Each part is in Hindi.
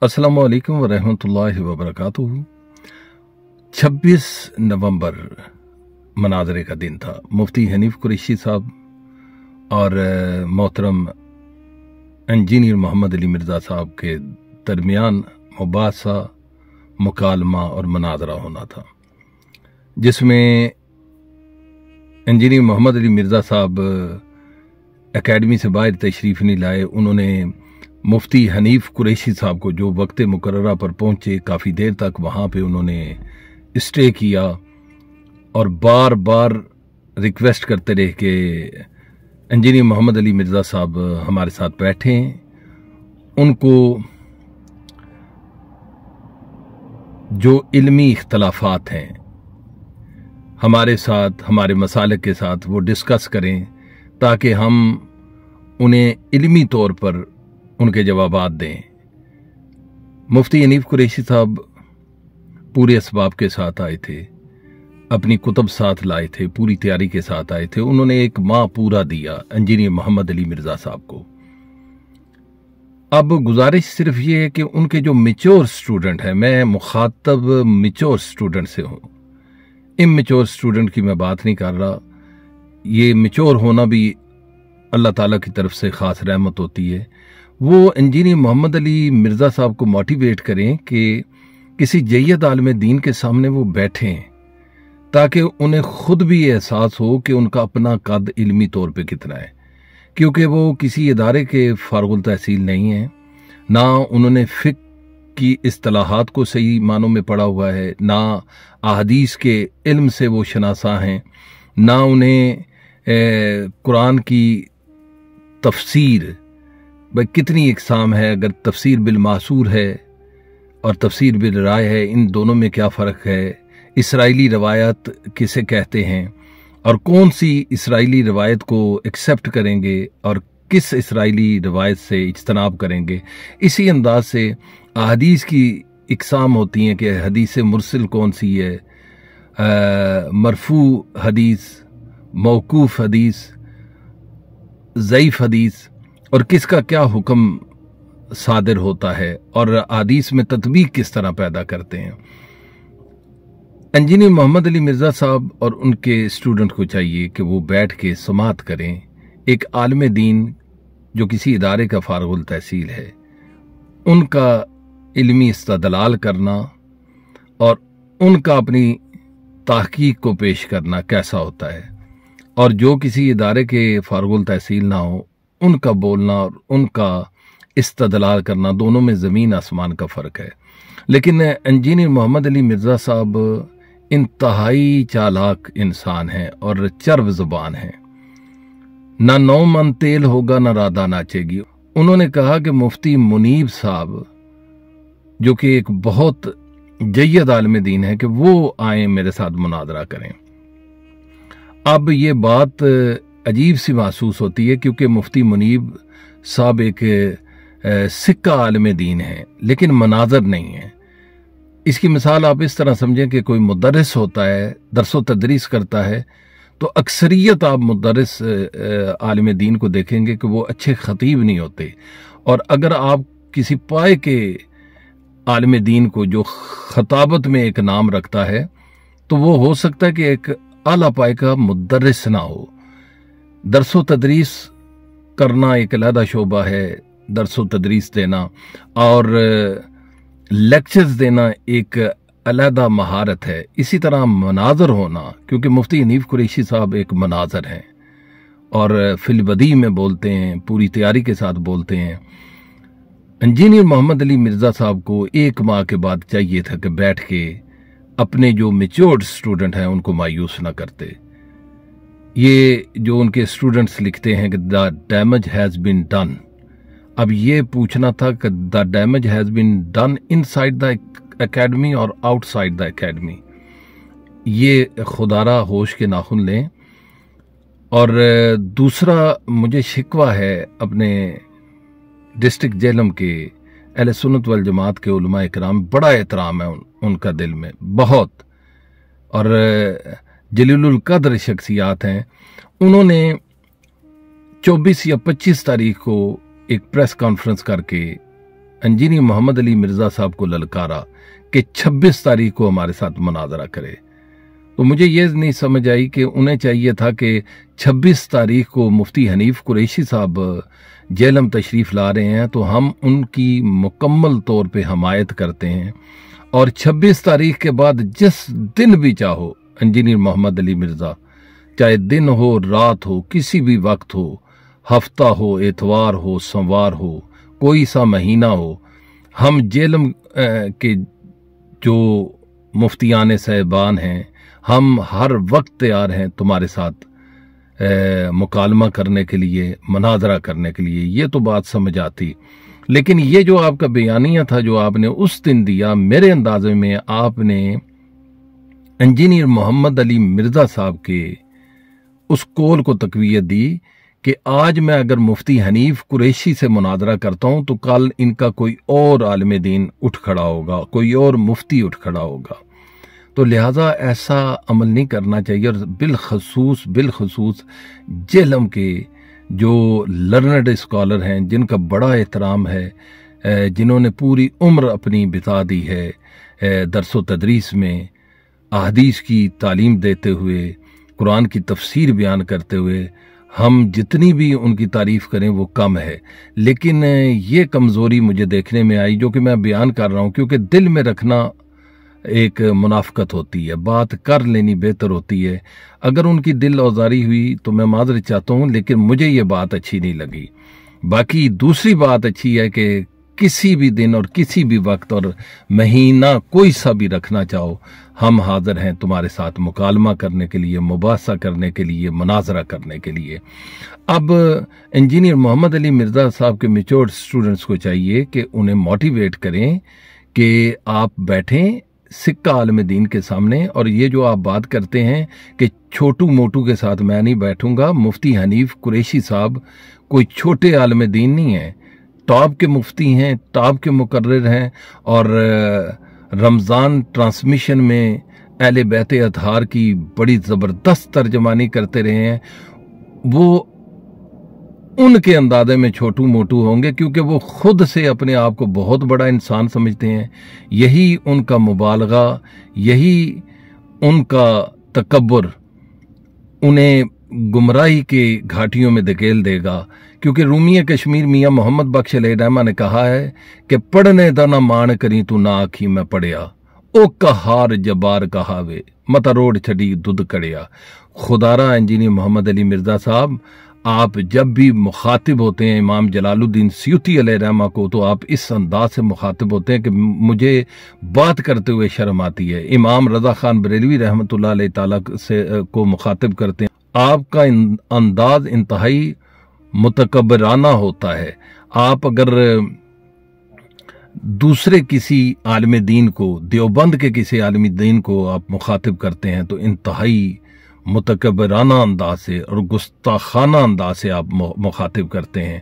अस्सलामु अलैकुम वरहमतुल्लाहि वबरकातुहू। 26 नवंबर मनाज़रे का दिन था। मुफ्ती हनीफ कुरैशी साहब और मोहतरम इंजीनियर मोहम्मद अली मिर्ज़ा साहब के दरमियान मुबासा, मुकालमा और मनाज़रा होना था, जिसमें इंजीनियर मोहम्मद अली मिर्ज़ा साहब एकेडमी से बाहर तशरीफ़ नहीं लाए। उन्होंने मुफ्ती हनीफ कुरैशी साहब को, जो वक्त मुकर्ररा पर पहुंचे, काफ़ी देर तक वहाँ पे उन्होंने स्टे किया और बार बार रिक्वेस्ट करते रहे कि इंजीनियर मोहम्मद अली मिर्ज़ा साहब हमारे साथ बैठें। उनको जो इल्मी इख्तलाफात हैं हमारे साथ, हमारे मसालिक के साथ, वो डिस्कस करें ताकि हम उन्हें इल्मी तौर पर उनके जवाबात दें। मुफ्ती हनीफ कुरैशी साहब पूरे असबाब के साथ आए थे, अपनी कुतुब साथ लाए थे, पूरी तैयारी के साथ आए थे। उन्होंने एक माह पूरा दिया इंजीनियर मोहम्मद अली मिर्ज़ा साहब को। अब गुजारिश सिर्फ ये है कि उनके जो मेच्योर स्टूडेंट हैं, मैं मुखातब मेच्योर स्टूडेंट से हूँ, इमेच्योर स्टूडेंट की मैं बात नहीं कर रहा। ये मेच्योर होना भी अल्लाह ताला की तरफ से ख़ास रहमत होती है। वो इंजीनियर मोहम्मद अली मिर्ज़ा साहब को मोटिवेट करें कि किसी जय्यद आलिम दीन के सामने वो बैठें, ताकि उन्हें खुद भी एहसास हो कि उनका अपना कद इल्मी तौर पे कितना है, क्योंकि वो किसी इदारे के फारुल तहसील नहीं हैं, ना उन्होंने फ़िक़्ह की इस्तिलाहात को सही मानों में पढ़ा हुआ है, ना अहदीस के इल्म से वो शनासा हैं, ना उन्हें कुरान की तफसीर, भाई कितनी इकसाम है, अगर तफसीर बिल मासूर है और तफसीर बिल राय है, इन दोनों में क्या फ़र्क है, इसराइली रवायत किसे कहते हैं और कौन सी इसराइली रवायत को एक्सेप्ट करेंगे और किस इसराइली रवायत से इज्तनाब करेंगे। इसी अंदाज से अहदीस की इकसाम होती हैं कि हदीस मुरसिल कौन सी है, मरफू हदीस, मौकूफ़ हदीस, ज़ईफ़ हदीस, और किसका क्या हुक्म सादिर होता है और हदीस में तत्बीक किस तरह पैदा करते हैं। इंजीनियर मोहम्मद अली मिर्ज़ा साहब और उनके स्टूडेंट को चाहिए कि वो बैठ के समाअत करें। एक आलिम दीन जो किसी इदारे का फारुल तहसील है, उनका इल्मी इस्तदलाल करना और उनका अपनी तहकीक को पेश करना कैसा होता है, और जो किसी इदारे के फारुल तहसील ना हो, उनका बोलना और उनका इस्तदलाल करना, दोनों में ज़मीन आसमान का फ़र्क है। लेकिन इंजीनियर मोहम्मद अली मिर्ज़ा साहब इंतहाई चालाक इंसान हैं और चर्ब ज़ुबान हैं। ना नौ मन तेल होगा ना राधा नाचेगी। उन्होंने कहा कि मुफ्ती मुनीब साहब, जो कि एक बहुत जय्यद आलिम दीन है, कि वो आए मेरे साथ मुनाजरा करें। अब ये बात अजीब सी महसूस होती है, क्योंकि मुफ्ती मुनीब साहब एक सिक्का आलिम दीन है, लेकिन मनाजर नहीं है। इसकी मिसाल आप इस तरह समझें कि कोई मुदर्रिस होता है, दरसो तदरीस करता है, तो अक्सरियत आप मुदर्रिस आलिम दीन को देखेंगे कि वो अच्छे खतीब नहीं होते। और अगर आप किसी पाए के आलिम दीन को जो खताबत में एक नाम रखता है, तो वो हो सकता है कि एक आला पाए का मुदर्रिस ना हो। दरसो तदरीस करना एक अलहदा शोबा है, दरसो तदरीस देना और लेक्चर्स देना एक अलहदा महारत है। इसी तरह मनाजर होना, क्योंकि मुफ्ती हनीफ कुरैशी साहब एक मनाजर हैं और फिलबदी में बोलते हैं, पूरी तैयारी के साथ बोलते हैं। इंजीनियर मोहम्मद अली मिर्ज़ा साहब को एक माह के बाद चाहिए था कि बैठ के अपने जो मेच्योर्ड स्टूडेंट हैं उनको मायूस ना करते। ये जो उनके स्टूडेंट्स लिखते हैं कि the damage has been done, अब ये पूछना था कि the damage has been done inside the academy और आउटसाइड द एकेडमी। ये खुदारा होश के नाखुन लें। और दूसरा मुझे शिकवा है अपने डिस्ट्रिक्ट जेलम के अहले सुन्नत वल जमात के उलमा इकराम, बड़ा एहतराम है उनका दिल में बहुत, और जलीलुल कद्र शख्सियात हैं। उन्होंने 24 या 25 तारीख को एक प्रेस कॉन्फ्रेंस करके इंजीनियर मोहम्मद अली मिर्ज़ा साहब को ललकारा कि 26 तारीख को हमारे साथ मुनाजरा करे, तो मुझे ये नहीं समझ आई कि उन्हें चाहिए था कि 26 तारीख को मुफ्ती हनीफ कुरैशी साहब जेलम तशरीफ़ ला रहे हैं तो हम उनकी मुकम्मल तौर पे हमायत करते हैं, और 26 तारीख के बाद जिस दिन भी चाहो इंजीनियर मोहम्मद अली मिर्ज़ा, चाहे दिन हो रात हो किसी भी वक्त हो, हफ्ता हो एतवार हो सोमवार हो कोई सा महीना हो, हम जेलम के जो मुफ्तियान साहिबान हैं हम हर वक्त तैयार हैं तुम्हारे साथ मुकालमा करने के लिए, मुनाजरा करने के लिए। ये तो बात समझ आती, लेकिन ये जो आपका बयानिया था जो आपने उस दिन दिया, मेरे अंदाजे में आपने इंजीनियर मोहम्मद अली मिर्ज़ा साहब के उस कौल को तकवीयत दी कि आज मैं अगर मुफ्ती हनीफ कुरैशी से मुनाजरा करता हूं तो कल इनका कोई और आलिम दीन उठ खड़ा होगा, कोई और मुफ्ती उठ खड़ा होगा, तो लिहाजा ऐसा अमल नहीं करना चाहिए। और बिलखसूस जेलम के जो लर्नड स्कॉलर हैं जिनका बड़ा एहतराम है, जिन्होंने पूरी उम्र अपनी बिता दी है दरसो तदरीस में, अहदीस की तालीम देते हुए, कुरान की तफसीर बयान करते हुए, हम जितनी भी उनकी तारीफ़ करें वो कम है। लेकिन ये कमज़ोरी मुझे देखने में आई जो कि मैं बयान कर रहा हूँ, क्योंकि दिल में रखना एक मुनाफकत होती है, बात कर लेनी बेहतर होती है। अगर उनकी दिल औजारी हुई तो मैं माजरत चाहता हूँ, लेकिन मुझे ये बात अच्छी नहीं लगी। बाकी दूसरी बात अच्छी है कि किसी भी दिन और किसी भी वक्त और महीना कोई सा भी रखना चाहो, हम हाजिर हैं तुम्हारे साथ मुकालमा करने के लिए, मुबासा करने के लिए, मुनाजरा करने के लिए। अब इंजीनियर मोहम्मद अली मिर्ज़ा साहब के मैच्योर्ड स्टूडेंट्स को चाहिए कि उन्हें मोटिवेट करें कि आप बैठें सिक्का आलम दीन के सामने, और ये जो आप बात करते हैं कि छोटू मोटू के साथ मैं नहीं बैठूंगा, मुफ्ती हनीफ कुरैशी साहब कोई छोटे आलम दीन नहीं है, टॉप के मुफ्ती हैं, टॉप के मुकर्रिर हैं, और रमज़ान ट्रांसमिशन में अहले बैत अतहार की बड़ी ज़बरदस्त तर्जमानी करते रहे हैं। वो उनके अंदाजे में छोटू मोटू होंगे क्योंकि वो खुद से अपने आप को बहुत बड़ा इंसान समझते हैं। यही उनका मुबालगा, यही उनका तकब्बुर उन्हें गुमराही के घाटियों में धकेल देगा। क्योंकि रूमी कश्मीर मियाँ मोहम्मद बख्श अलैहिर्रहमा ने कहा है कि पढ़ने दा ना मान करी तू ना आखी मैं पढ़िया, ओ कहार जबार कहावे मता रोड छड़ी दुध कड़िया। खुदारा इंजीनियर मोहम्मद अली मिर्ज़ा साहब, आप जब भी मुखातिब होते हैं इमाम जलालुद्दीन सयूती अलैहिर्रहमा को, तो आप इस अंदाज से मुखातिब होते हैं कि मुझे बात करते हुए शर्म आती है। इमाम रजा खान बरेलवी रहमतुल्लाह अलैह ताला से को मुखातिब करते हैं, आपका अंदाज इंतहाई मुतकब्बराना होता है। आप अगर दूसरे किसी आलिम दीन को, देवबंद के किसी आलिम दीन को आप मुखातिब करते हैं तो इंतहाई मुतकब्बराना अंदाज से और गुस्ताखाना अंदाज से आप मुखातिब करते हैं।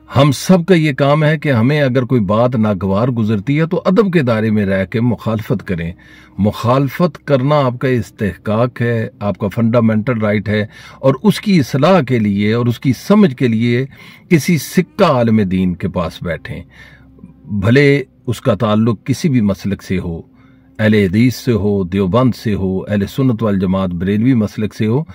हम सब का ये काम है कि हमें अगर कोई बात नागवार गुजरती है तो अदब के दायरे में रह के मुखालफत करें। मुखालफत करना आपका इस्तेहकाक है, आपका फंडामेंटल राइट है, और उसकी इस्लाह के लिए और उसकी समझ के लिए किसी सिक्का आलिम दीन के पास बैठें, भले उसका ताल्लुक किसी भी मसलक से हो, अहले हदीस से हो, देवबंद से हो, अहले सुन्नत वल जमात बरेलवी मसलक से हो,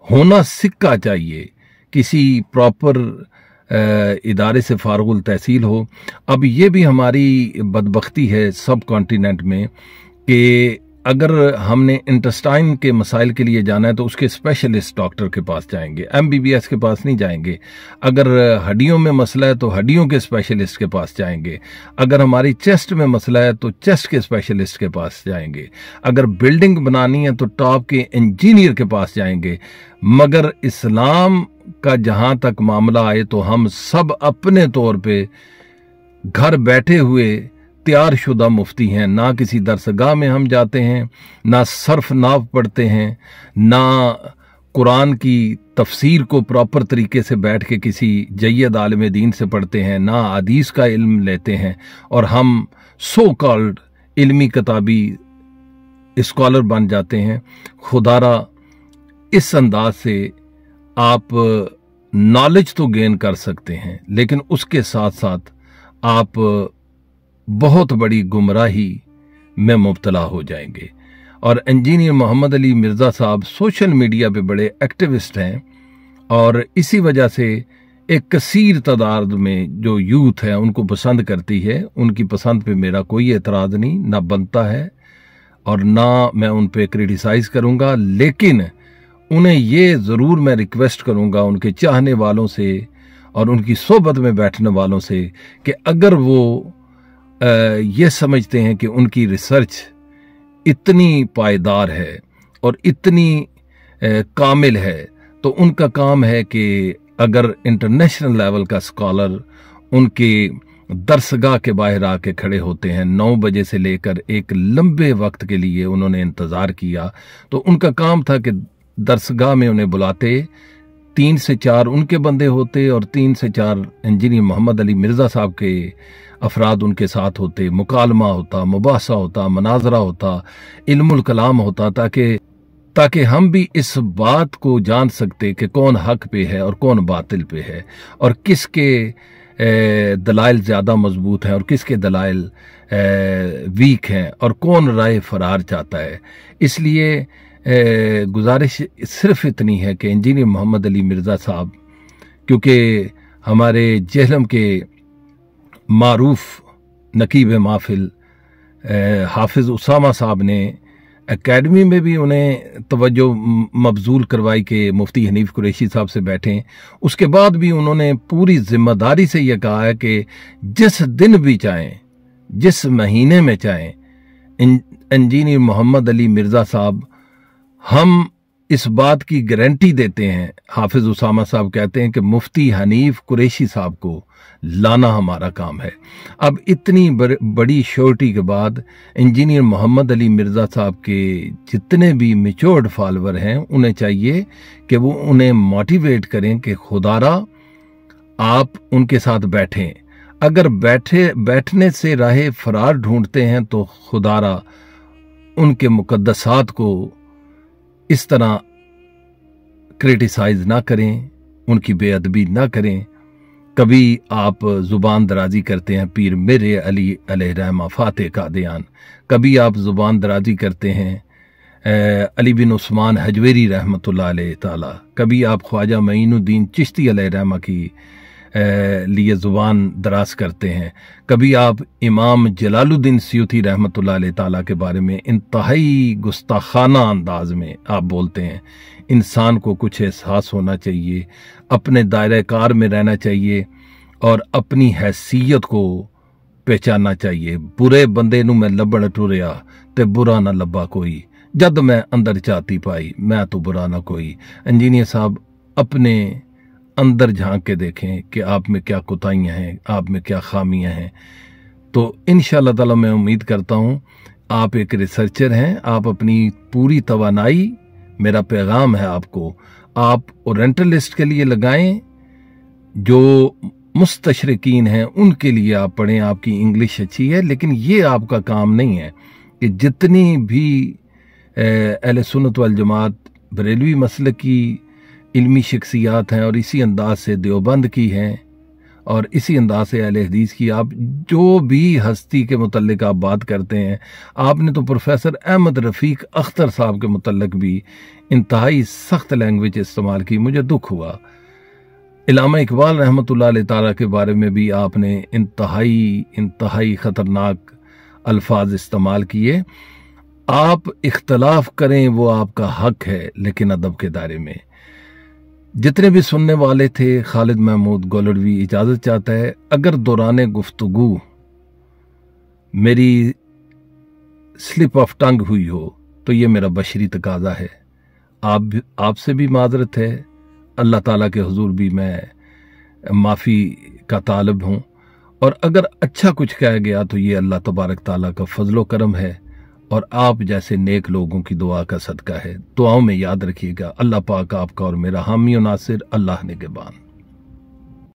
होना सिक्का चाहिए, किसी प्रॉपर इदारे से फारुल तहसील हो। अब ये भी हमारी बदबख्ती है सब कॉन्टिनेंट में कि अगर हमने इंटेस्टाइन के मसाइल के लिए जाना है तो उसके स्पेशलिस्ट डॉक्टर के पास जाएंगे, MBBS के पास नहीं जाएंगे। अगर हड्डियों में मसला है तो हड्डियों के स्पेशलिस्ट के पास जाएंगे। अगर हमारी चेस्ट में मसला है तो चेस्ट के स्पेशलिस्ट के पास जाएंगे। अगर बिल्डिंग बनानी है तो टॉप के इंजीनियर के पास जाएंगे। मगर इस्लाम का जहां तक मामला आए तो हम सब अपने तौर पे घर बैठे हुए तैयार शुदा मुफ्ती हैं। ना किसी दरसगाह में हम जाते हैं, ना सर्फ नाव पढ़ते हैं, ना कुरान की तफसीर को प्रॉपर तरीके से बैठ के किसी जय्यद आलिम दीन से पढ़ते हैं, ना हदीस का इल्म लेते हैं, और हम सो कॉल्ड इल्मी किताबी स्कॉलर बन जाते हैं। खुदारा इस अंदाज से आप नॉलेज तो गेन कर सकते हैं, लेकिन उसके साथ साथ आप बहुत बड़ी गुमराही में मुब्तला हो जाएंगे। और इंजीनियर मोहम्मद अली मिर्ज़ा साहब सोशल मीडिया पे बड़े एक्टिविस्ट हैं और इसी वजह से एक कसीर तादाद में जो यूथ है उनको पसंद करती है। उनकी पसंद पे मेरा कोई एतराज़ नहीं, ना बनता है और ना मैं उन पे क्रिटिसाइज़ करूँगा, लेकिन उन्हें ये ज़रूर मैं रिक्वेस्ट करूँगा उनके चाहने वालों से और उनकी सोबत में बैठने वालों से कि अगर वो ये समझते हैं कि उनकी रिसर्च इतनी पायदार है और इतनी कामिल है, तो उनका काम है कि अगर इंटरनेशनल लेवल का स्कॉलर उनके दरसगाह के बाहर आके खड़े होते हैं, 9 बजे से लेकर एक लंबे वक्त के लिए उन्होंने इंतज़ार किया, तो उनका काम था कि दरसगाह में उन्हें बुलाते, 3 से 4 उनके बंदे होते और 3 से 4 इंजीनियर मोहम्मद अली मिर्ज़ा साहब के अफराद उनके साथ होते, मुकालमा होता, मुबासा होता, मनाजरा होता, इल्मुल कलाम होता, ताकि हम भी इस बात को जान सकते कि कौन हक पे है और कौन बातिल पे है और किसके दलाइल ज़्यादा मजबूत हैं और किसके दलाइल वीक हैं और कौन राय फरार चाहता है। इसलिए गुजारिश सिर्फ इतनी है कि इंजीनियर मोहम्मद अली मिर्ज़ा साहब, क्योंकि हमारे जेहलम के मारूफ नकीब महफिल हाफिज उसामा साहब ने एकेडमी में भी उन्हें तवज्जो मबजूल करवाई कि मुफ्ती हनीफ कुरैशी साहब से बैठें। उसके बाद भी उन्होंने पूरी जिम्मेदारी से यह कहा है कि जिस दिन भी चाहें, जिस महीने में चाहें, इंजीनियर मोहम्मद अली मिर्ज़ा साहब, हम इस बात की गारंटी देते हैं। हाफिज उसामा साहब कहते हैं कि मुफ्ती हनीफ कुरैशी साहब को लाना हमारा काम है। अब इतनी बड़ी श्योरिटी के बाद इंजीनियर मोहम्मद अली मिर्ज़ा साहब के जितने भी मैच्योर्ड फॉलोअर हैं, उन्हें चाहिए कि वो उन्हें मोटिवेट करें कि खुदारा आप उनके साथ बैठें। अगर बैठने से राह फरार ढूंढते हैं तो खुदारा उनके मुकद्दसात को इस तरह क्रिटिसाइज ना करें, उनकी बेअदबी ना करें। कभी आप ज़ुबान दराजी करते हैं पीर मेरे अली अलैहिर्रहमा फाते कादियान, कभी आप ज़ुबान दराजी करते हैं अली बिन उस्मान हजवेरी रहमतुल्लाह अलैहि ताला, कभी आप ख्वाजा मईनुद्दीन चिश्ती अलैहिर्रहमा की लिए ज़ुबान दराज करते हैं, कभी आप इमाम जलालुद्दीन सयूती रहमतुल्लाह अलैहि ताला के बारे में इंतहाई गुस्ताखाना अंदाज में आप बोलते हैं। इंसान को कुछ एहसास होना चाहिए, अपने दायरे कार में रहना चाहिए और अपनी हैसियत को पहचानना चाहिए। बुरे बंदे नूं मैं लभण टुरिया ते बुरा ना लब्बा कोई, जद मैं अंदर चाहती पाई मैं तो बुरा ना कोई। इंजीनियर साहब अपने अंदर झांक के देखें कि आप में क्या कोताहियां हैं, आप में क्या खामियां हैं। तो इंशाअल्लाह ताला मैं उम्मीद करता हूं आप एक रिसर्चर हैं, आप अपनी पूरी तवानाई, मेरा पैगाम है आपको, आप ओरिएंटलिस्ट के लिए लगाएं, जो मुस्तशरिकीन हैं उनके लिए आप पढ़ें। आपकी इंग्लिश अच्छी है, लेकिन ये आपका काम नहीं है कि जितनी भी अहले सुन्नत वल जमात बरेलवी मसलक की इल्मी शख्सियात हैं और इसी अंदाज से देवबंद की हैं और इसी अंदाज से अहले हदीस की, आप जो भी हस्ती के मुतल्लिक आप बात करते हैं, आपने तो प्रोफेसर अहमद रफ़ीक अख्तर साहब के मुतल्लिक भी इंतहाई सख्त लैंग्वेज इस्तेमाल की, मुझे दुख हुआ। इल्लामा इकबाल रहमतुल्लाह अलैहि ताला के बारे में भी आपने इंतहाई ख़तरनाक अल्फाज इस्तेमाल किए। आप इख्तलाफ करें वो आपका हक है, लेकिन अदब के दायरे में। जितने भी सुनने वाले थे, खालिद महमूद गोलड़वी इजाज़त चाहता है। अगर दौरान गुफ्तगू मेरी स्लिप ऑफ टंग हुई हो तो ये मेरा बशरी तकाजा है, आपसे भी माजरत है, अल्लाह ताला के हुजूर भी मैं माफ़ी का तालिब हूँ। और अगर अच्छा कुछ कहा गया तो ये अल्लाह तबारक ताला का फजलो करम है और आप जैसे नेक लोगों की दुआ का सदका है। दुआओं में याद रखिएगा। अल्लाह पाक आपका और मेरा हामी और नासिर। अल्लाह निगहबान।